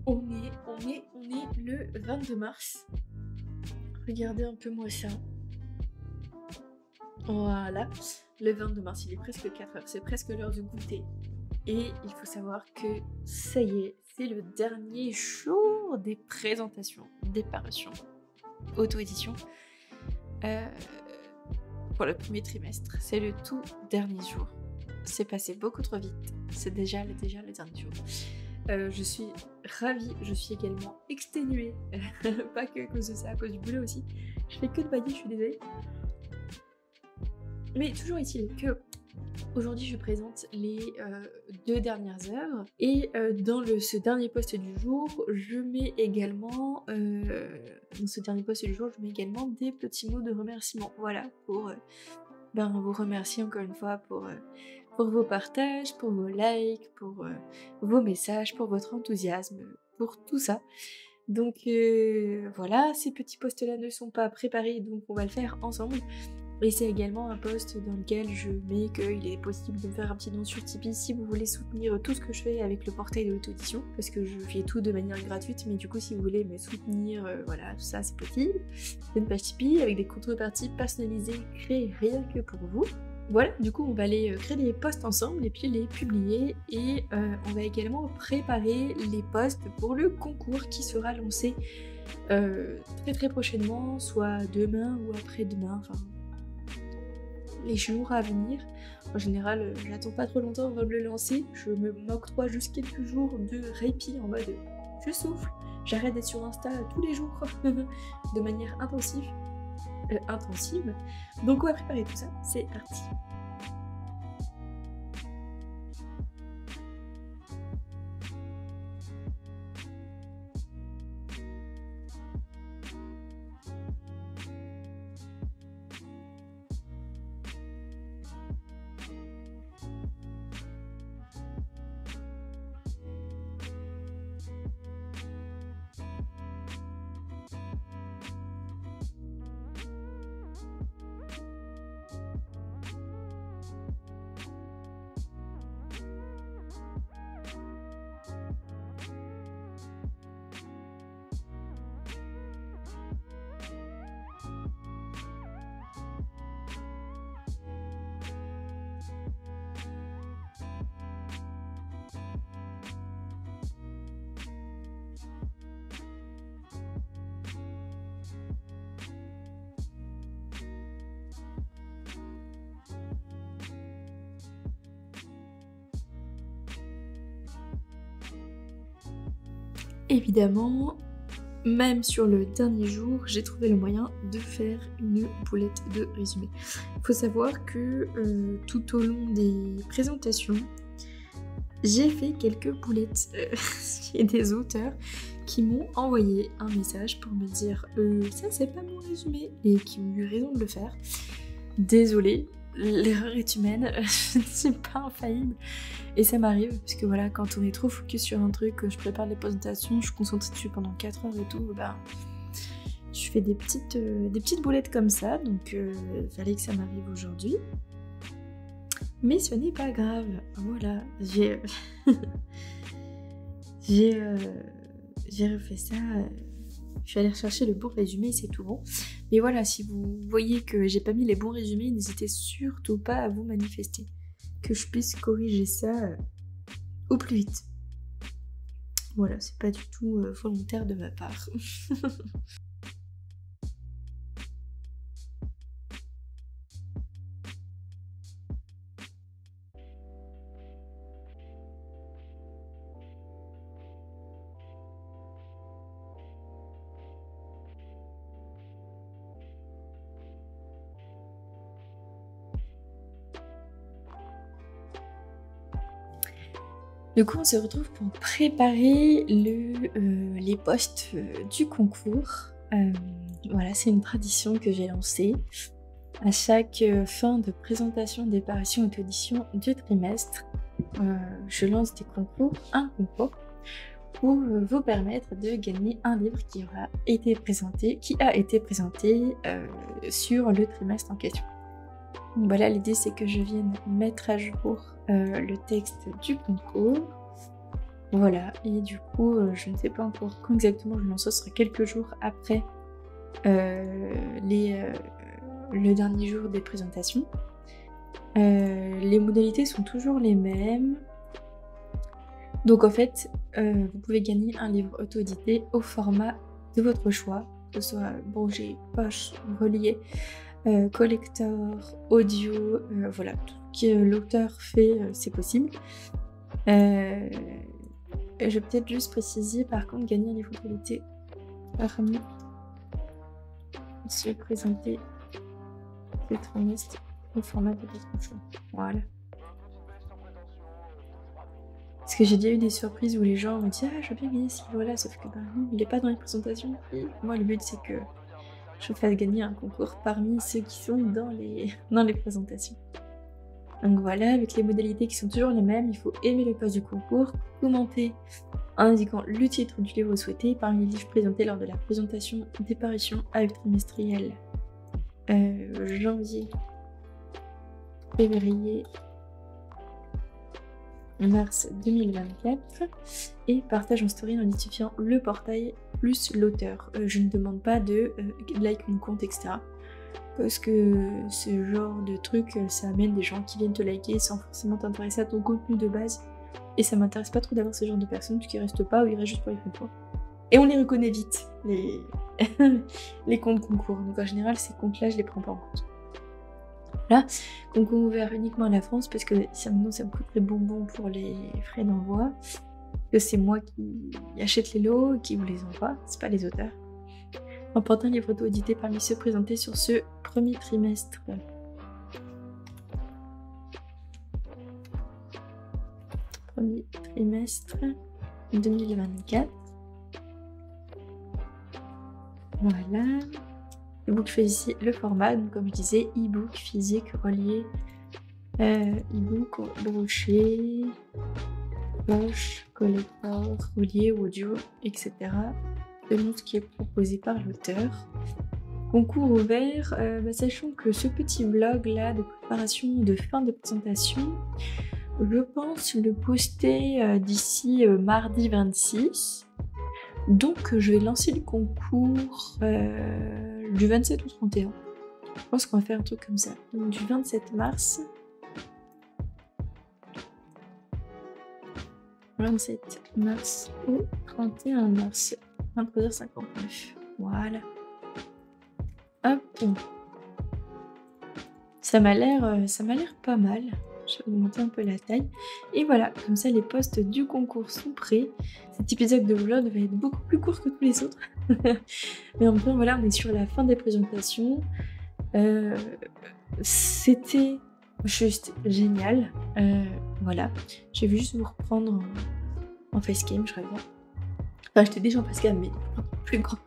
On est le 22 mars. Regardez un peu moi ça. Voilà, le 22 mars, il est presque 4 heures, c'est presque l'heure du goûter. Et il faut savoir que ça y est, c'est le dernier jour des présentations, des parutions, auto-édition pour le premier trimestre. C'est le tout dernier jour. C'est passé beaucoup trop vite, c'est déjà le dernier jour. Je suis ravie, je suis également exténuée, pas que à cause de ça, à cause du boulot aussi. Je fais que de bailler, je suis désolée. Mais toujours est-il que aujourd'hui je présente les 2 dernières œuvres et dans ce dernier post du jour, je mets également des petits mots de remerciement. Voilà, pour vous remercier encore une fois pour vos partages, pour vos likes, pour vos messages, pour votre enthousiasme, pour tout ça. Donc voilà, ces petits posts-là ne sont pas préparés, donc on va le faire ensemble. Et c'est également un post dans lequel je mets qu'il est possible de me faire un petit don sur Tipeee si vous voulez soutenir tout ce que je fais avec le portail de l'auto-édition, parce que je fais tout de manière gratuite, mais du coup si vous voulez me soutenir, voilà, tout ça c'est possible. C'est une page Tipeee avec des contreparties personnalisées créées rien que pour vous. Voilà, du coup on va aller créer des posts ensemble et puis les publier, et on va également préparer les posts pour le concours qui sera lancé très très prochainement, soit demain ou après-demain, enfin les jours à venir. En général, j'attends pas trop longtemps avant de le lancer, je m'octroie juste quelques jours de répit en mode je souffle, j'arrête d'être sur Insta tous les jours de manière intensive. Donc on va préparer tout ça, c'est parti. Évidemment, même sur le dernier jour, j'ai trouvé le moyen de faire une boulette de résumé. Il faut savoir que tout au long des présentations, j'ai fait quelques boulettes. Il y a des auteurs qui m'ont envoyé un message pour me dire ça c'est pas mon résumé, et qui ont eu raison de le faire. Désolée, l'erreur est humaine, je ne suis pas infaillible. Et ça m'arrive, parce que voilà, quand on est trop focus sur un truc, je prépare les présentations, je suis concentrée dessus pendant 4 heures et tout, Je fais des petites boulettes comme ça, donc fallait que ça m'arrive aujourd'hui. Mais ce n'est pas grave, voilà, j'ai refait ça, je suis allée rechercher le bon résumé, c'est tout bon. Mais voilà, si vous voyez que j'ai pas mis les bons résumés, n'hésitez surtout pas à vous manifester, que je puisse corriger ça au plus vite. Voilà, c'est pas du tout volontaire de ma part. Du coup, on se retrouve pour préparer les posts du concours. Voilà, c'est une tradition que j'ai lancée. À chaque fin de présentation des parutions et d'audition du trimestre, je lance un concours pour vous permettre de gagner un livre qui a été présenté sur le trimestre en question. Donc voilà, l'idée c'est que je vienne mettre à jour le texte du concours. Voilà, et du coup, je ne sais pas encore quand exactement je lance, ce sera quelques jours après le dernier jour des présentations. Les modalités sont toujours les mêmes. Donc en fait, vous pouvez gagner un livre auto-édité au format de votre choix, que ce soit broché, poche, relié, collector, audio, voilà, tout ce que l'auteur fait, c'est possible. Je vais peut-être juste préciser, par contre, gagner un livre auto-édité parmi se présenter le trimestre au format de votre choix. Voilà. Parce que j'ai déjà eu des surprises où les gens me disent « Ah, je veux bien gagner ce livre-là », sauf que non, il n'est pas dans les présentations. Et moi, le but, c'est que je fasse gagner un concours parmi ceux qui sont dans les présentations. Donc voilà, avec les modalités qui sont toujours les mêmes, il faut aimer le post du concours, commenter en indiquant le titre du livre souhaité parmi les livres présentés lors de la présentation des parutions trimestrielles janvier, février, mars 2024 et partage en story en identifiant le portail plus l'auteur. Je ne demande pas de like mon compte, etc. Parce que ce genre de truc, ça amène des gens qui viennent te liker sans forcément t'intéresser à ton contenu de base. Et ça m'intéresse pas trop d'avoir ce genre de personnes parce qu'ils restent pas ou ils restent juste pour les photos. Et on les reconnaît vite, les comptes concours. Donc en général, ces comptes-là, je les prends pas en compte. Là, concours ouvert uniquement à la France parce que sinon ça me coûterait bonbon pour les frais d'envoi. Que c'est moi qui achète les lots et qui vous les envoie, c'est pas les auteurs. Remporter un livre auto-édité parmi ceux présentés sur ce premier trimestre. Premier trimestre 2024. Voilà. E-book choisit le format, donc comme je disais, e-book, physique, relié, e-book, broché, poche, collector, relié, audio, etc. Selon ce qui est proposé par l'auteur. Concours ouvert, sachant que ce petit vlog là de préparation de fin de présentation, je pense le poster d'ici mardi 26. Donc je vais lancer le concours du 27 au 31. Je pense qu'on va faire un truc comme ça. Donc du 27 mars. 27 mars au 31 mars. 23h59. Voilà. Hop. Ça m'a l'air pas mal. Je vais augmenter un peu la taille. Et voilà, comme ça les posts du concours sont prêts. Cet épisode de vlog va être beaucoup plus court que tous les autres. Mais en même temps, voilà, on est sur la fin des présentations. C'était juste génial. Voilà. Je vais juste vous reprendre en facecam, je reviens. Enfin, j'étais déjà en facecam, mais plus grand.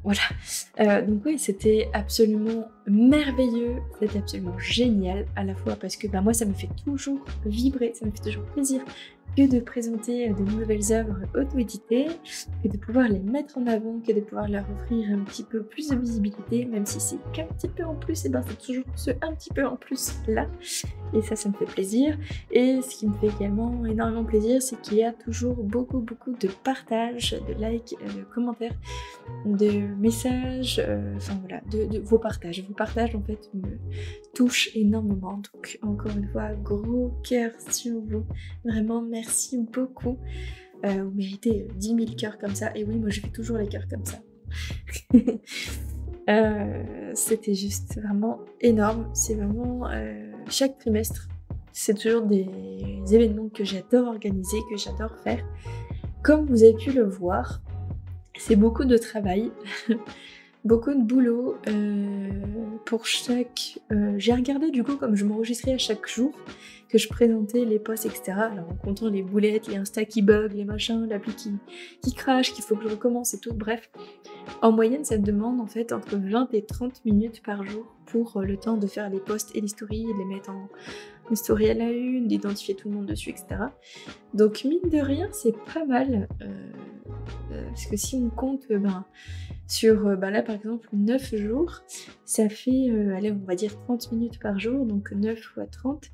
Voilà. Donc oui, c'était absolument merveilleux, c'était absolument génial à la fois parce que moi ça me fait toujours vibrer, ça me fait toujours plaisir que de présenter de nouvelles œuvres auto-éditées, que de pouvoir les mettre en avant, que de pouvoir leur offrir un petit peu plus de visibilité, même si c'est qu'un petit peu en plus, et ben c'est toujours ce un petit peu en plus là, et ça me fait plaisir. Et ce qui me fait également énormément plaisir, c'est qu'il y a toujours beaucoup de partages, de likes, de commentaires, de messages, enfin voilà, de vos partages. Vos partages en fait me touchent énormément, donc encore une fois, gros cœur sur vous. Vraiment, merci beaucoup. Vous méritez 10 000 cœurs comme ça. Et oui, moi je fais toujours les cœurs comme ça. C'était juste vraiment énorme. C'est vraiment chaque trimestre, c'est toujours des événements que j'adore organiser, que j'adore faire. Comme vous avez pu le voir, c'est beaucoup de travail. Beaucoup de boulot pour chaque... j'ai regardé du coup comme je m'enregistrais à chaque jour, que je présentais les posts, etc. Alors en comptant les boulettes, les Insta qui bug, les machins, l'appli qui crache, qu'il faut que je recommence et tout, bref. En moyenne, ça demande en fait entre 20 et 30 minutes par jour pour le temps de faire les posts et les stories, de les mettre en story à la une, d'identifier tout le monde dessus, etc. Donc mine de rien, c'est pas mal. Parce que si on compte sur là par exemple 9 jours, ça fait, allez, on va dire 30 minutes par jour, donc 9 fois 30.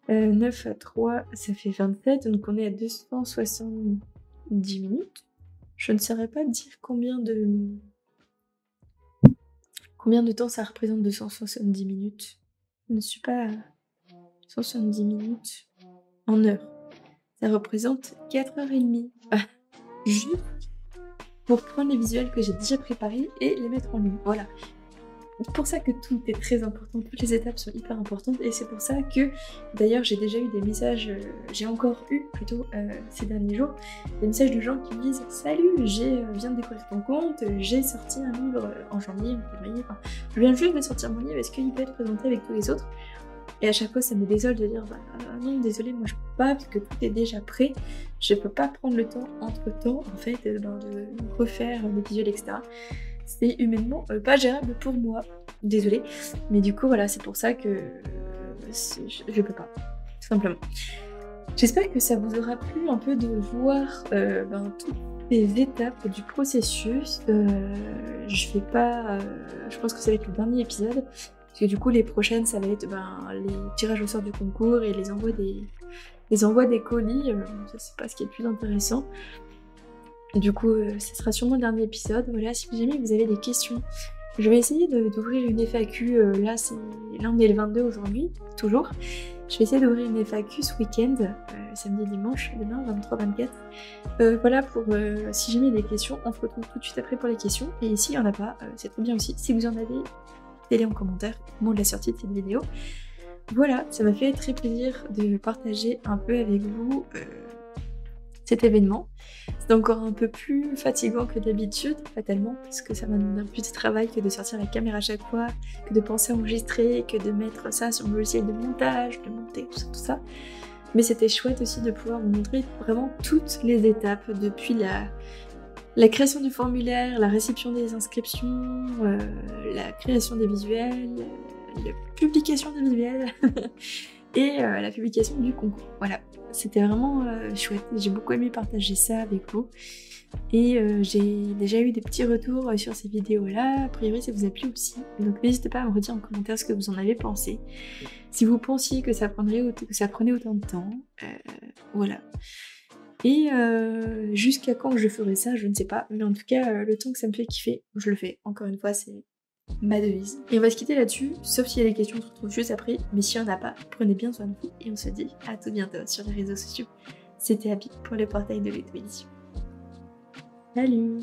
9 à 3, ça fait 27, donc on est à 270 minutes. Je ne saurais pas dire combien de temps ça représente 270 minutes. Je ne suis pas à 170 minutes en heure. Ça représente 4h30. Juste pour prendre les visuels que j'ai déjà préparés et les mettre en ligne. Voilà. C'est pour ça que tout est très important, toutes les étapes sont hyper importantes, et c'est pour ça que, d'ailleurs, j'ai déjà eu des messages, j'ai encore eu plutôt ces derniers jours, des messages de gens qui me disent « Salut, viens de découvrir ton compte, j'ai sorti un livre en janvier, en février, enfin, je viens juste de sortir mon livre, est-ce qu'il peut être présenté avec tous les autres ?» Et à chaque fois, ça me désole de dire non, désolé, moi je peux pas, parce que tout est déjà prêt, je peux pas prendre le temps, entre-temps, en fait, de refaire des visuels, etc. C'est humainement pas gérable pour moi, désolée, mais du coup voilà, c'est pour ça que je peux pas, tout simplement. J'espère que ça vous aura plu un peu de voir toutes les étapes du processus. Je pense que ça va être le dernier épisode, parce que du coup les prochaines ça va être les tirages au sort du concours et les envois des colis, ça c'est pas ce qui est le plus intéressant. Du coup, ce sera sûrement le dernier épisode. Voilà, si jamais vous avez des questions, je vais essayer d'ouvrir une FAQ. Là, on est le 22 aujourd'hui, toujours. Je vais essayer d'ouvrir une FAQ ce week-end, samedi, dimanche, demain, 23-24. Voilà, pour si jamais il y a des questions, on se retrouve tout de suite après pour les questions. Et s'il n'y en a pas, c'est très bien aussi. Si vous en avez, mettez-les en commentaire au moment de la sortie de cette vidéo. Voilà, ça m'a fait très plaisir de partager un peu avec vous cet événement. C'est encore un peu plus fatigant que d'habitude, fatalement, parce que ça m'a demandé un peu de travail que de sortir la caméra à chaque fois, que de penser à enregistrer, que de mettre ça sur mon logiciel de montage, de monter, tout ça. Mais c'était chouette aussi de pouvoir vous montrer vraiment toutes les étapes, depuis la création du formulaire, la réception des inscriptions, la création des visuels, la publication des visuels et la publication du concours. Voilà. C'était vraiment chouette, j'ai beaucoup aimé partager ça avec vous, et j'ai déjà eu des petits retours sur ces vidéos là, a priori ça vous a plu aussi, donc n'hésitez pas à me redire en commentaire ce que vous en avez pensé, si vous pensiez que ça prenait autant de temps, voilà. Et jusqu'à quand je ferai ça, je ne sais pas, mais en tout cas le temps que ça me fait kiffer, je le fais, encore une fois c'est ma devise. Et on va se quitter là-dessus, sauf s'il y a des questions, on se retrouve juste après, mais s'il n'y en a pas, prenez bien soin de vous, et on se dit à tout bientôt sur les réseaux sociaux. C'était Abby pour le portail de l'auto-édition. Salut!